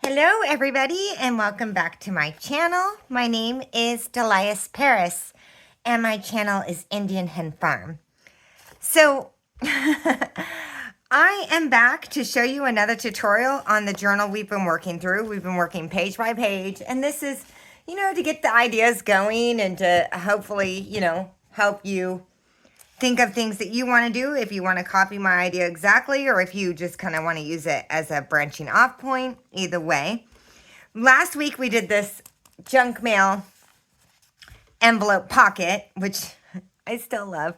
Hello everybody and welcome back to my channel. My name is Delias Paris and my channel is Indian Hen Farm. So I am back to show you another tutorial on the journal we've been working through. We've been working page by page, and this is, to get the ideas going and to hopefully, help you think of things that you want to do if you want to copy my idea exactly, or if you just kind of want to use it as a branching off point. Either way. Last week we did this junk mail envelope pocket, which I still love.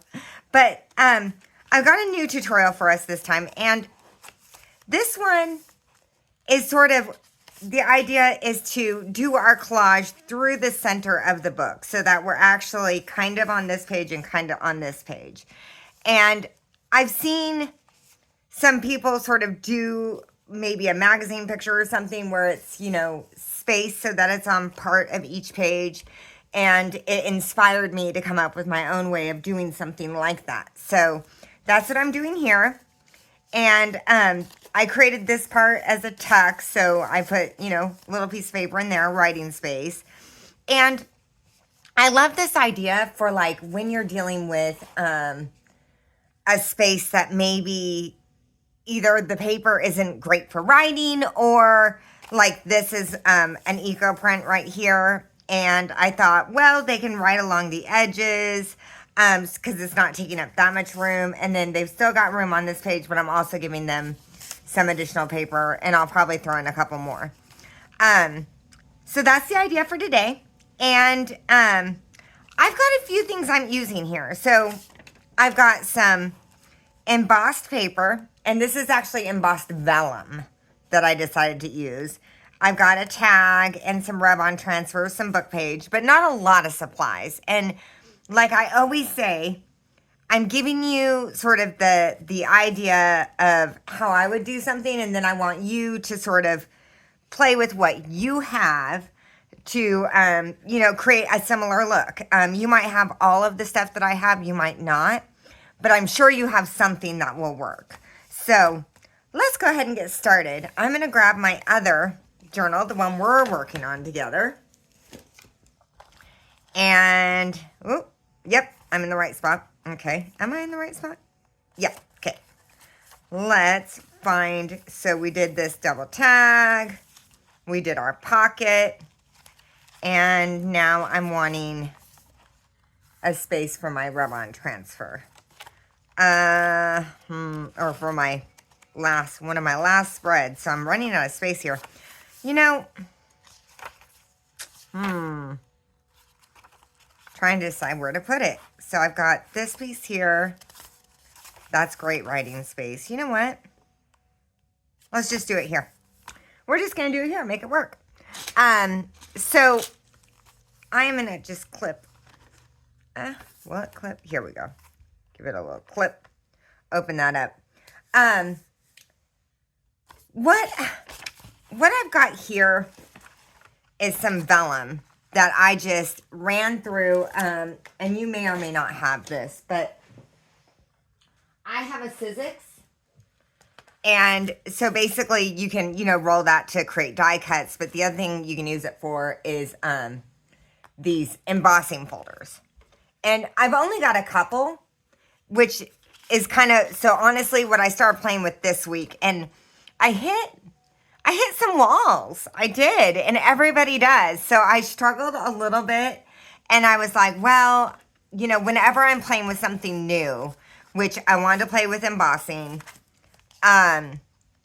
But I've got a new tutorial for us this time, and this one is sort of, the idea is to do our collage through the center of the book so that we're actually kind of on this page and kind of on this page. And I've seen some people sort of do maybe a magazine picture or something where it's, spaced so that it's on part of each page. And it inspired me to come up with my own way of doing something like that. So that's what I'm doing here. And I created this part as a tuck, so I put, a little piece of paper in there, writing space. And I love this idea for like when you're dealing with a space that maybe either the paper isn't great for writing, or like this is an eco print right here. And I thought, well, they can write along the edges because it's not taking up that much room. And then they've still got room on this page, but I'm also giving them some additional paper, and I'll probably throw in a couple more. So that's the idea for today. And I've got a few things I'm using here. So I've got some embossed paper, and this is actually embossed vellum that I decided to use. I've got a tag and some rub-on transfer, some book page, but not a lot of supplies. And like I always say, I'm giving you sort of the idea of how I would do something, and then I want you to sort of play with what you have to, create a similar look. You might have all of the stuff that I have, you might not, but I'm sure you have something that will work. So let's go ahead and get started. I'm going to grab my other journal, the one we're working on together. And, yep, I'm in the right spot. Okay, am I in the right spot? Yeah, okay. Let's find, so we did this double tag. We did our pocket. And now I'm wanting a space for my rub-on transfer. Or for my one of my last spreads. So I'm running out of space here. Trying to decide where to put it. So I've got this piece here. That's great writing space. You know what? Let's just do it here. We're just going to do it here. Make it work. So I am going to just clip. What clip? Here we go. Give it a little clip. Open that up. What I've got here is some vellum that I just ran through, and you may or may not have this, but I have a Sizzix, and so basically you can, roll that to create die cuts, but the other thing you can use it for is these embossing folders. And I've only got a couple, which is kind of, so honestly, what I started playing with this week, and I hit some walls. I did, and everybody does. So I struggled a little bit, and I was like, well, whenever I'm playing with something new, which I wanted to play with embossing,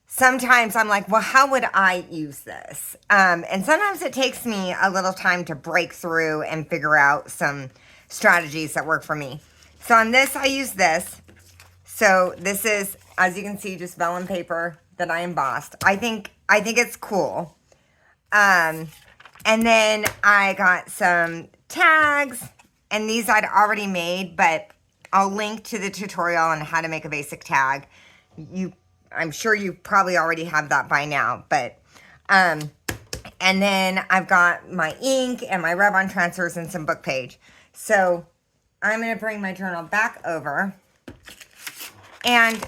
sometimes I'm like, well, how would I use this? And sometimes it takes me a little time to break through and figure out some strategies that work for me. So on this, I use this. So this is, as you can see, just vellum paper that I embossed. I think it's cool. And then I got some tags, and these I'd already made, but I'll link to the tutorial on how to make a basic tag. I'm sure you probably already have that by now, but, and then I've got my ink and my rub-on transfers and some book page. So I'm going to bring my journal back over, and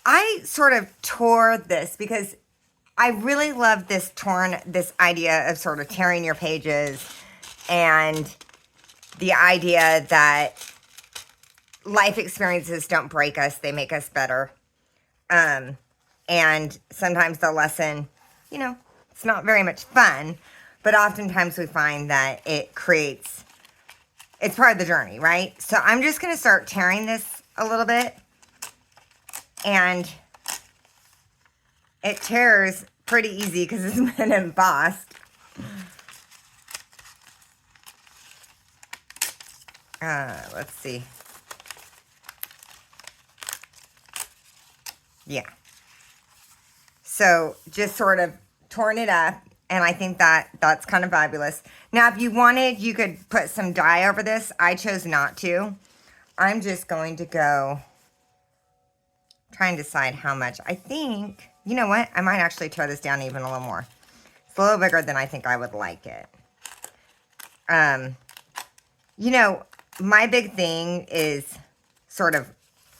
I sort of tore this because I really love this idea of sort of tearing your pages, and the idea that life experiences don't break us, they make us better. And sometimes the lesson, it's not very much fun, but oftentimes we find that it's part of the journey, right? So I'm just going to start tearing this a little bit, and it tears pretty easy because it's been embossed. Let's see. Yeah. So just sort of torn it up, and I think that's kind of fabulous. Now, if you wanted, you could put some dye over this. I chose not to. I'm just going to go try and decide how much. I think, you know what? I might actually tear this down even a little more. It's a little bigger than I think I would like it. My big thing is sort of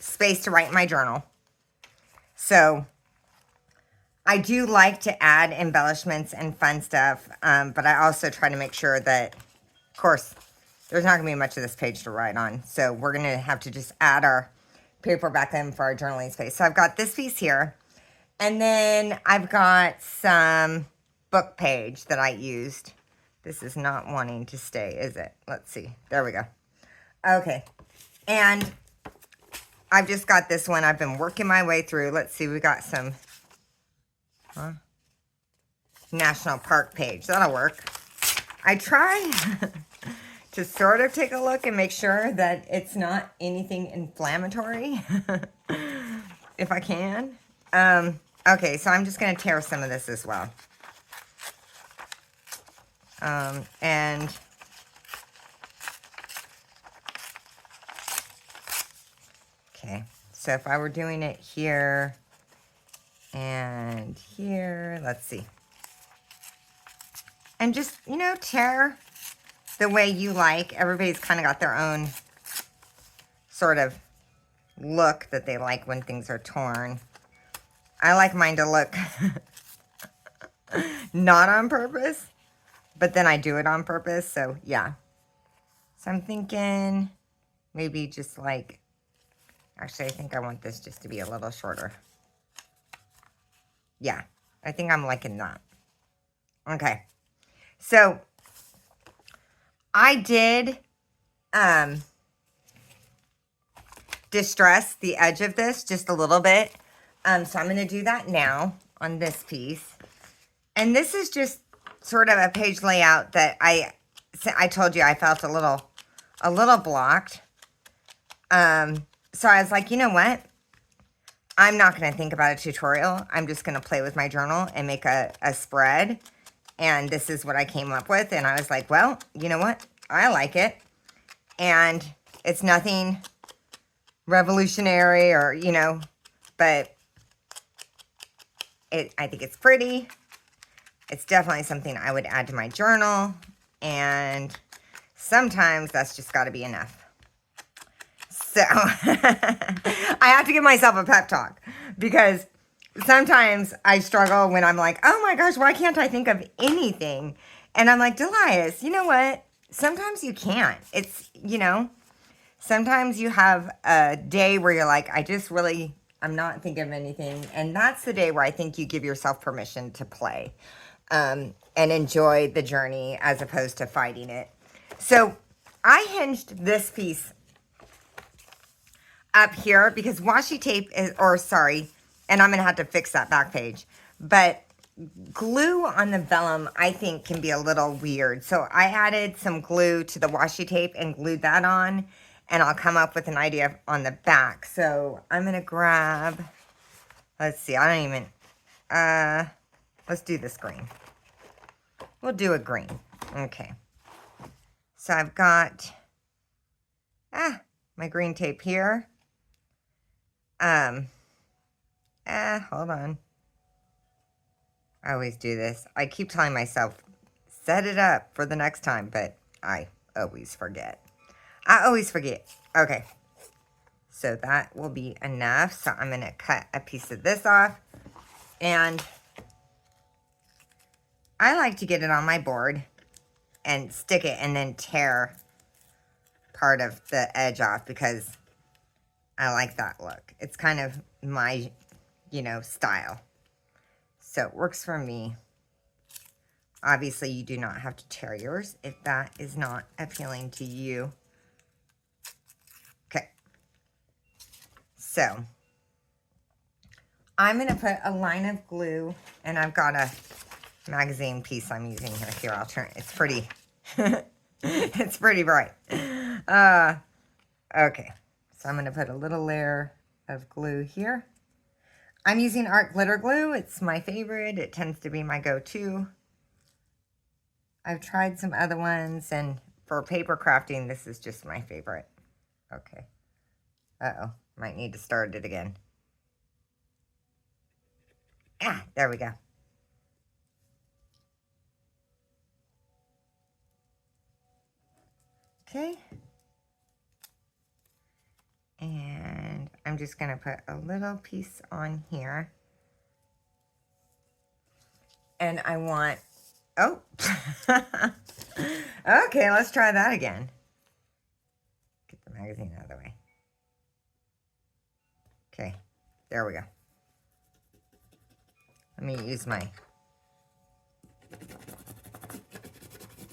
space to write in my journal. So I do like to add embellishments and fun stuff, but I also try to make sure that, of course, there's not going to be much of this page to write on. So we're going to have to just add our paper back in for our journaling space. So I've got this piece here, and then I've got some book page that I used. This is not wanting to stay, is it? Let's see. There we go. Okay. And I've just got this one. I've been working my way through. Let's see. We got some National Park page. That'll work. I try to sort of take a look and make sure that it's not anything inflammatory if I can. Okay, so I'm just going to tear some of this as well. And okay, so if I were doing it here and here, let's see. And just, tear the way you like. Everybody's kind of got their own sort of look that they like when things are torn. I like mine to look not on purpose, but then I do it on purpose, so yeah. So I'm thinking maybe just like, actually I think I want this just to be a little shorter. Yeah, I think I'm liking that. Okay, so I did distress the edge of this just a little bit. So I'm going to do that now on this piece. And this is just sort of a page layout that I told you I felt a little blocked. So I was like, you know what? I'm not going to think about a tutorial. I'm just going to play with my journal and make a spread. And this is what I came up with. And I was like, well, you know what? I like it. And it's nothing revolutionary or, but I think it's pretty. It's definitely something I would add to my journal. And sometimes that's just got to be enough. So I have to give myself a pep talk, because sometimes I struggle when I'm like, oh my gosh, why can't I think of anything? And I'm like, Delias, you know what? Sometimes you can't. It's, sometimes you have a day where you're like, I'm not thinking of anything. And that's the day where I think you give yourself permission to play and enjoy the journey as opposed to fighting it. So I hinged this piece up here because washi tape and I'm going to have to fix that back page. But glue on the vellum, I think, can be a little weird. So I added some glue to the washi tape and glued that on. And I'll come up with an idea on the back. So I'm going to grab, let's see, let's do this green. We'll do a green. Okay. So I've got, my green tape here. Hold on. I always do this. I keep telling myself, set it up for the next time, but I always forget. Okay. So that will be enough. So I'm going to cut a piece of this off. And I like to get it on my board and stick it and then tear part of the edge off because I like that look. It's kind of my, you know, style. So it works for me. Obviously, you do not have to tear yours if that is not appealing to you. Okay. So I'm going to put a line of glue, and I've got a magazine piece I'm using here. Here, I'll turn it. It's pretty. It's pretty bright. Okay. So I'm going to put a little layer of glue here. I'm using art glitter glue. It's my favorite. It tends to be my go-to. I've tried some other ones, and for paper crafting, this is just my favorite. Okay. Uh-oh. Might need to start it again. Ah, there we go. Okay. And I'm just going to put a little piece on here. And I want, oh. Okay, let's try that again. Get the magazine out of the way. Okay, there we go. Let me use my,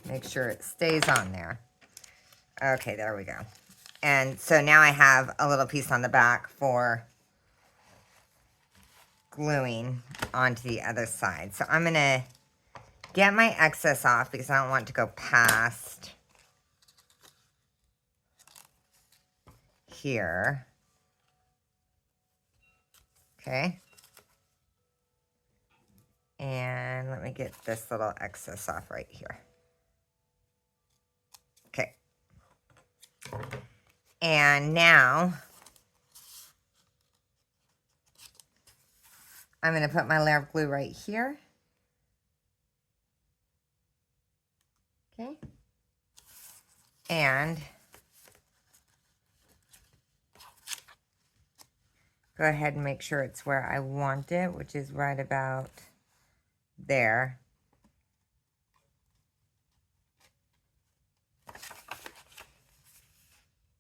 make sure it stays on there. Okay, there we go. And so now I have a little piece on the back for gluing onto the other side. So I'm going to get my excess off because I don't want it to go past here. Okay. And let me get this little excess off right here. Okay. And now I'm going to put my layer of glue right here. Okay. And go ahead and make sure it's where I want it, which is right about there.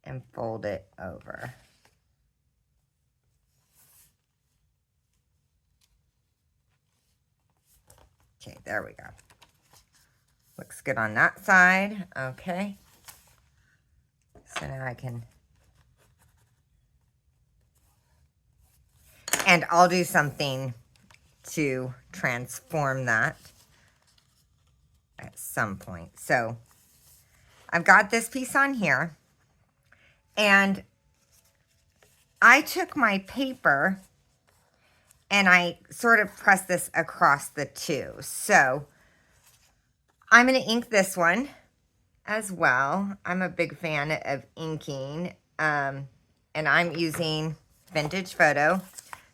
And fold it over. Okay, there we go. Looks good on that side. Okay. So now I can, and I'll do something to transform that at some point. So I've got this piece on here, and I took my paper and I sort of pressed this across the two. So I'm going to ink this one as well. I'm a big fan of inking, and I'm using Vintage Photo,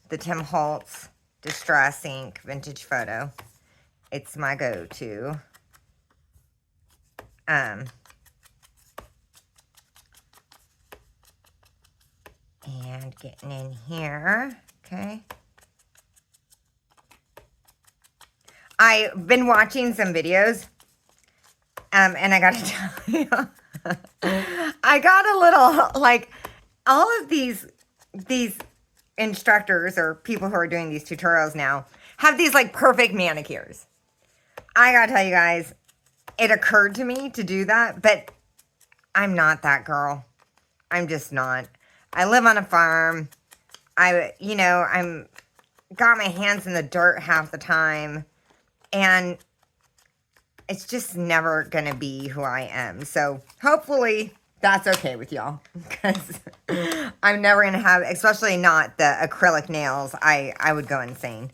the Tim Holtz Distress Ink Vintage Photo. It's my go-to. And getting in here, okay. I've been watching some videos, and I gotta tell you, I got a little, like, all of these instructors or people who are doing these tutorials now have these, like, perfect manicures. I gotta tell you guys, it occurred to me to do that, but I'm not that girl. I'm just not. I live on a farm. I'm got my hands in the dirt half the time, and it's just never gonna be who I am. So hopefully that's okay with y'all, because I'm never gonna have, especially not the acrylic nails. I would go insane.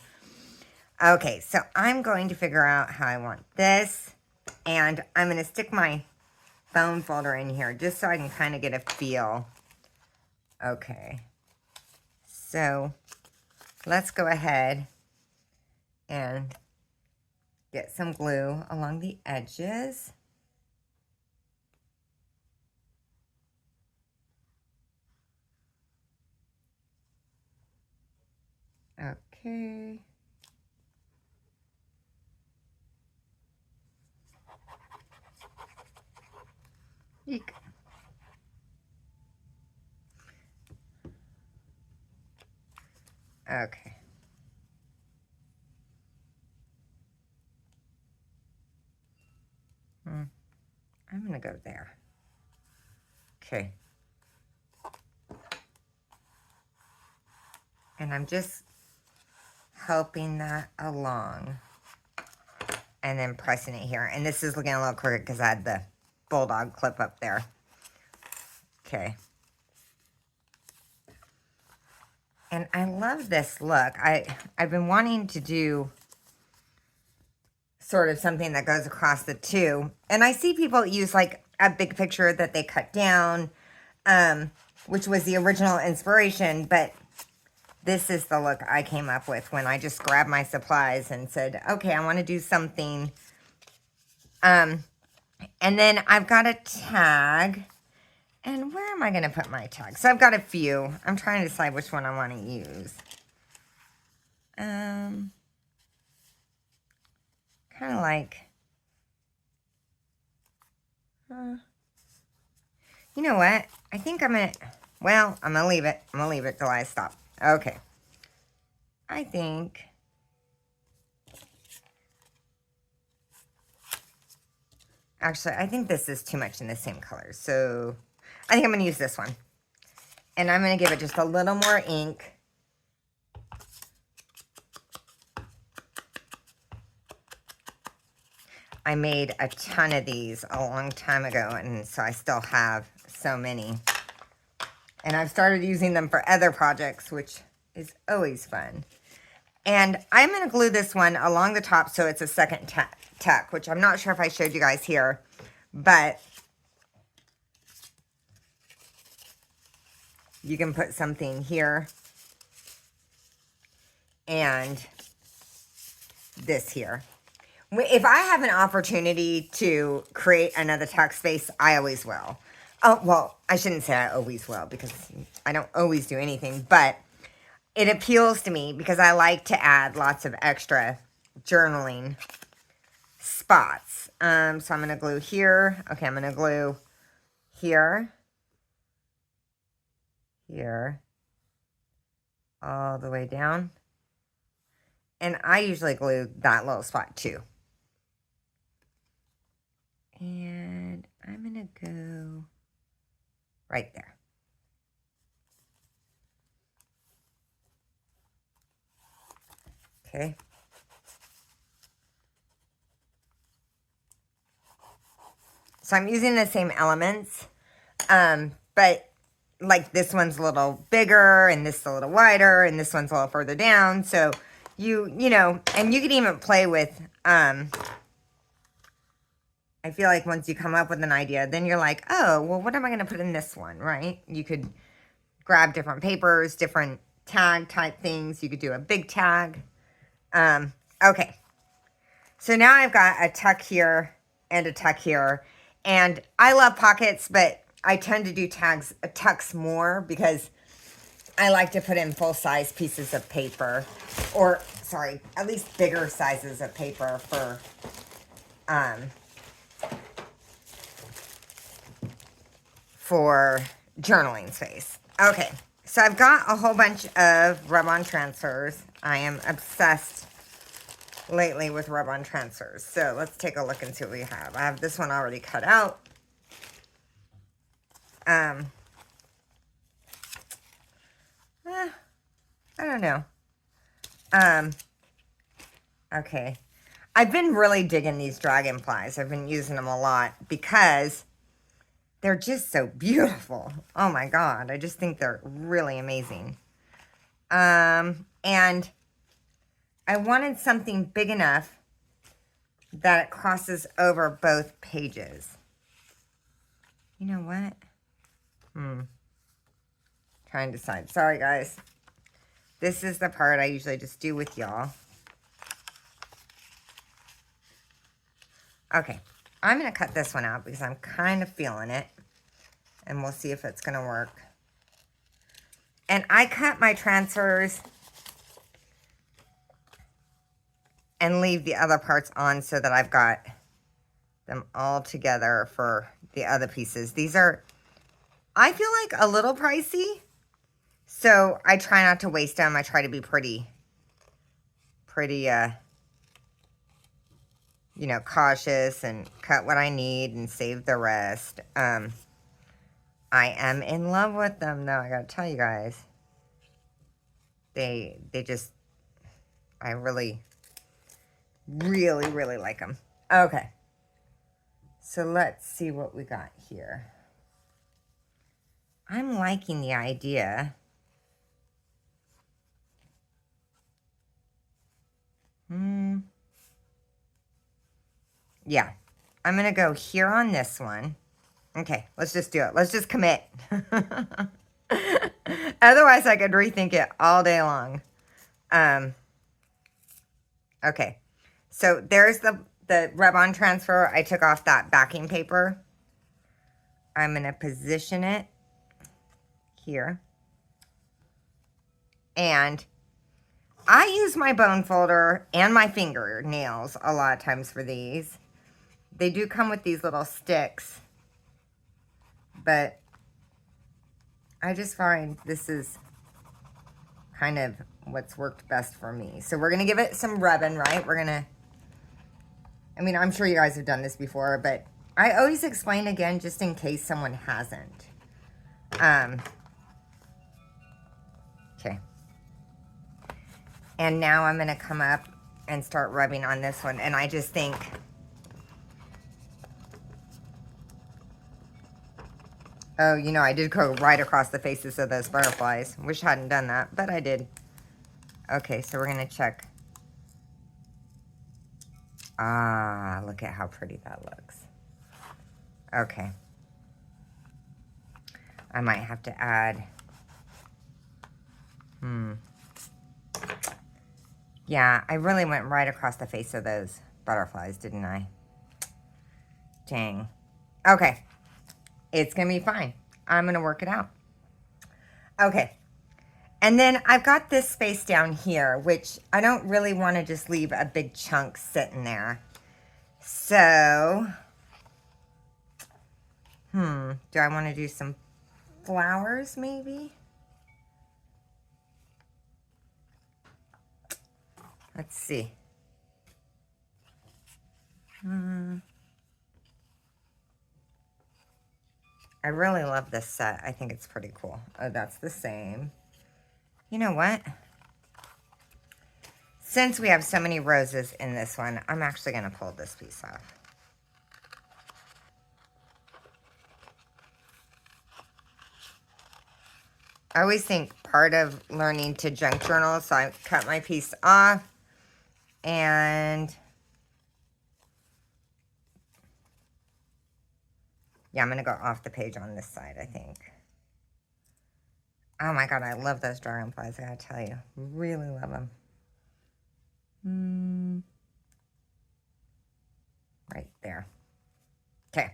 Okay, so I'm going to figure out how I want this, and I'm gonna stick my foam folder in here just so I can kind of get a feel. Okay, so let's go ahead and get some glue along the edges. Okay. Eek. Okay. I'm going to go there. Okay. And I'm just helping that along. And then pressing it here. And this is looking a little crooked because I had the bulldog clip up there. Okay. And I love this look. I've been wanting to do sort of something that goes across the two. And I see people use like a big picture that they cut down, which was the original inspiration. But this is the look I came up with when I just grabbed my supplies and said, okay, I want to do something. And then I've got a tag. And where am I going to put my tag? So I've got a few. I'm trying to decide which one I want to use. Kind of like, you know what? I think I'm going to, well, I'm going to leave it. I'm going to leave it till I stop. Okay. I think, actually, I think this is too much in the same color. So I think I'm going to use this one. And I'm going to give it just a little more ink. I made a ton of these a long time ago, and so I still have so many. And I've started using them for other projects, which is always fun. And I'm going to glue this one along the top so it's a second tuck, which I'm not sure if I showed you guys here, but you can put something here and this here. If I have an opportunity to create another tuck space, I always will. Oh, well, I shouldn't say I always will because I don't always do anything, but it appeals to me because I like to add lots of extra journaling spots. So I'm going to glue here. Okay, I'm going to glue here, here, all the way down. And I usually glue that little spot too. And I'm going to go right there. Okay. So I'm using the same elements, but like this one's a little bigger and this is a little wider and this one's a little further down. So you know, and you can even play with, I feel like once you come up with an idea, then you're like, oh, well, what am I going to put in this one, right? You could grab different papers, different tag type things. You could do a big tag. Okay. So now I've got a tuck here and a tuck here. And I love pockets, but I tend to do tucks more because I like to put in full-size pieces of paper. Or, sorry, at least bigger sizes of paper for journaling space. Okay, so I've got a whole bunch of rub-on transfers. I am obsessed lately with rub-on transfers. So let's take a look and see what we have. I have this one already cut out. I don't know. Okay. I've been really digging these dragonflies. I've been using them a lot because they're just so beautiful. Oh my God. I just think they're really amazing. And I wanted something big enough that it crosses over both pages. You know what? Trying to decide. Sorry, guys. This is the part I usually just do with y'all. Okay. I'm going to cut this one out because I'm kind of feeling it. And we'll see if it's going to work. And I cut my transfers and leave the other parts on so that I've got them all together for the other pieces. These are, I feel like, a little pricey, so I try not to waste them. I try to be pretty, you know, cautious and cut what I need and save the rest. I am in love with them, though, I gotta tell you guys. They just, I really, really, really like them. Okay. So let's see what we got here. I'm liking the idea. Yeah. I'm going to go here on this one. Okay, let's just do it. Let's just commit. Otherwise, I could rethink it all day long. Okay. So there's the rub-on transfer. I took off that backing paper. I'm going to position it here. And I use my bone folder and my fingernails a lot of times for these. They do come with these little sticks, but I just find this is kind of what's worked best for me. So we're going to give it some rubbing, right? We're going to, I mean, I'm sure you guys have done this before, but I always explain again just in case someone hasn't. Okay. And now I'm going to come up and start rubbing on this one. And I just think, oh, you know, I did go right across the faces of those butterflies. Wish I hadn't done that, but I did. Okay, so we're going to check. Ah, look at how pretty that looks. Okay. I might have to add. Yeah, I really went right across the face of those butterflies, didn't I? Dang. Okay. It's going to be fine. I'm going to work it out. Okay. And then I've got this space down here, which I don't really want to just leave a big chunk sitting there. So, do I want to do some flowers maybe? Let's see. I really love this set. I think it's pretty cool. Oh, that's the same. You know what? Since we have so many roses in this one, I'm actually going to pull this piece off. I always think part of learning to junk journal, so I cut my piece off and yeah, I'm going to go off the page on this side, I think. Oh my God, I love those dragonflies, I gotta tell you. Really love them. Right there. Okay.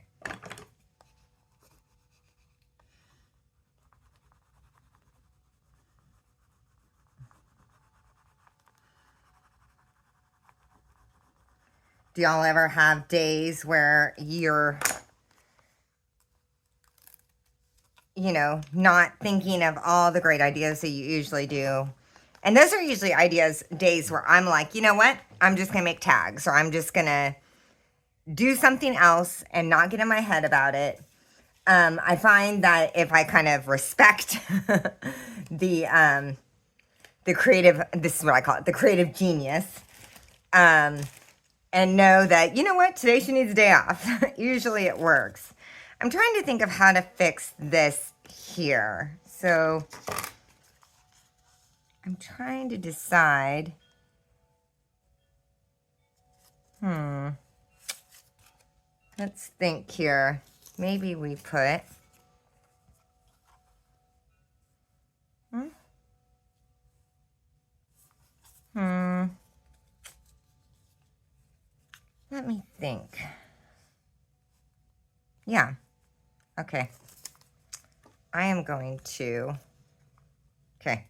Do y'all ever have days where you're, you know, not thinking of all the great ideas that you usually do? And those are usually days where I'm like, you know what? I'm just going to make tags, or I'm just going to do something else and not get in my head about it. I find that if I kind of respect the creative, this is what I call it, the creative genius, and know that, you know what, today she needs a day off. Usually it works. I'm trying to think of how to fix this here. So I'm trying to decide. Let's think here. Maybe we put. Let me think. Yeah. Okay. I am going to. Okay.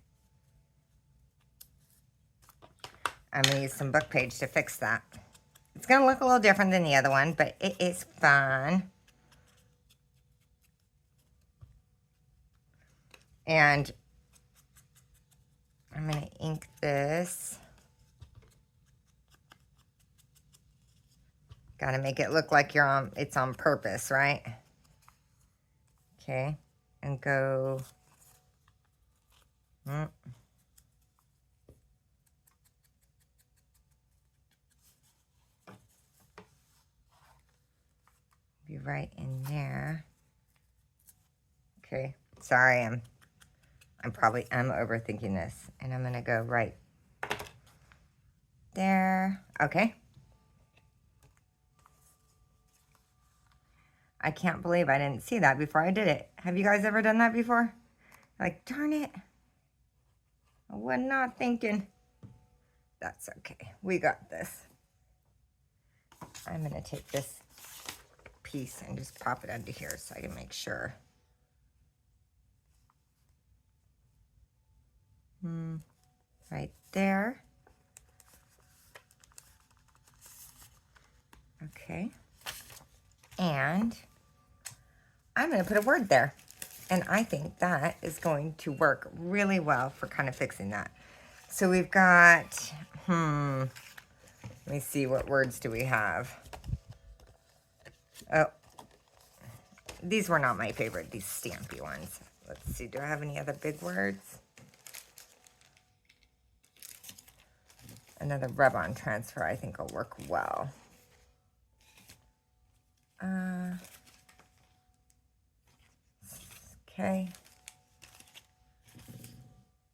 I'm going to use some book page to fix that. It's going to look a little different than the other one, but it is fun. And I'm going to ink this. Got to make it look like it's on purpose, right? Okay. And go. Be right in there. Okay. Sorry, I'm overthinking this. And I'm going to go right there. Okay. I can't believe I didn't see that before I did it. Have you guys ever done that before? Like, darn it. I was not thinking. That's okay. We got this. I'm going to take this piece and just pop it under here so I can make sure. Right there. Okay. And I'm going to put a word there. And I think that is going to work really well for kind of fixing that. So we've got, let me see, what words do we have? Oh, these were not my favorite, these stampy ones. Let's see, do I have any other big words? Another rub-on transfer I think will work well. Okay.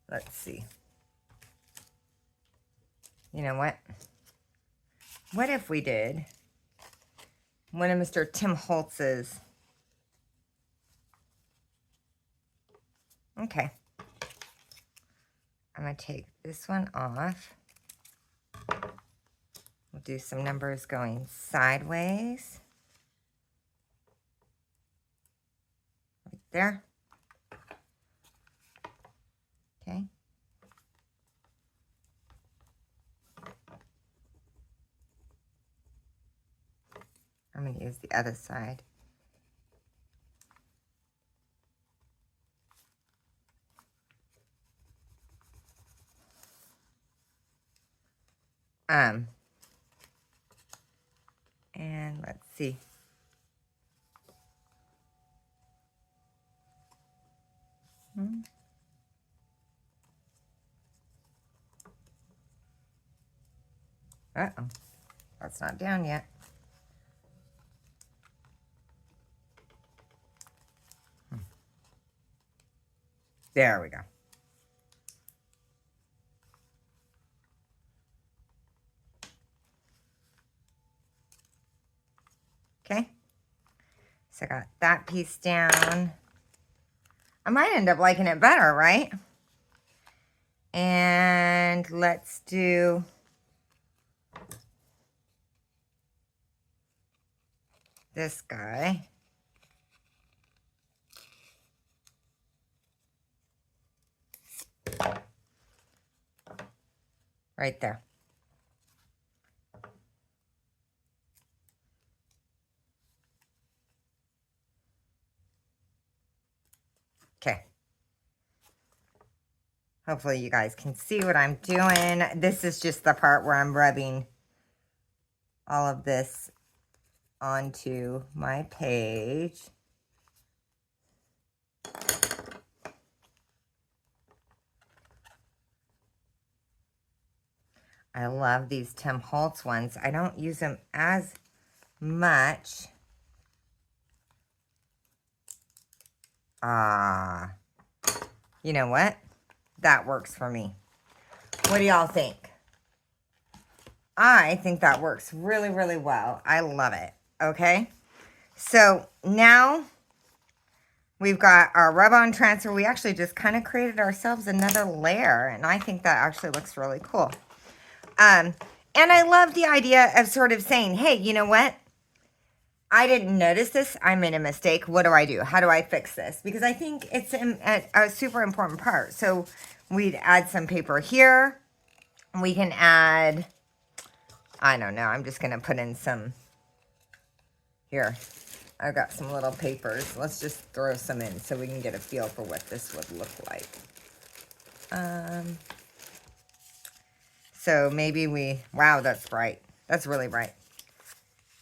Let's see. You know what? What if we did one of Mr. Tim Holtz's? Okay. I'm going to take this one off. We'll do some numbers going sideways. Right there. Okay. I'm going to use the other side. And let's see. Uh-oh. That's not down yet. There we go. Okay. So I got that piece down. I might end up liking it better, right? And let's do this guy. Right there. Okay. Hopefully you guys can see what I'm doing. This is just the part where I'm rubbing all of this onto my page. I love these Tim Holtz ones. I don't use them as much. You know what? That works for me. What do y'all think? I think that works really, really well. I love it. Okay. So now we've got our rub-on transfer. We actually just kind of created ourselves another layer. And I think that actually looks really cool. And I love the idea of sort of saying, hey, you know what? I didn't notice this. I made a mistake. What do I do? How do I fix this? Because I think it's a super important part. So we'd add some paper here. We can add I don't know. I'm just going to put in some, here. I've got some little papers. Let's just throw some in so we can get a feel for what this would look like. So maybe wow, that's bright. That's really bright.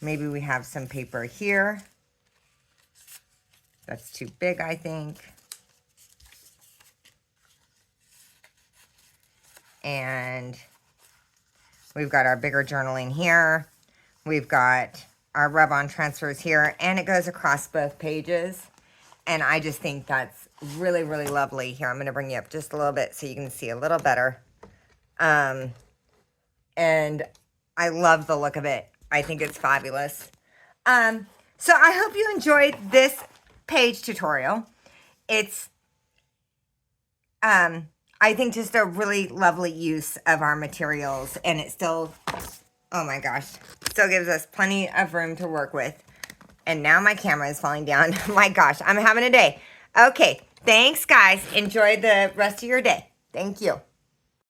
Maybe we have some paper here. That's too big, I think. And we've got our bigger journaling here. We've got our rub-on transfers here, and it goes across both pages. And I just think that's really, really lovely. Here, I'm going to bring you up just a little bit so you can see a little better. And I love the look of it. I think it's fabulous. So I hope you enjoyed this page tutorial. It's, I think, just a really lovely use of our materials, and it still, oh my gosh, still gives us plenty of room to work with. And now my camera is falling down. My gosh, I'm having a day. Okay, thanks guys. Enjoy the rest of your day. Thank you.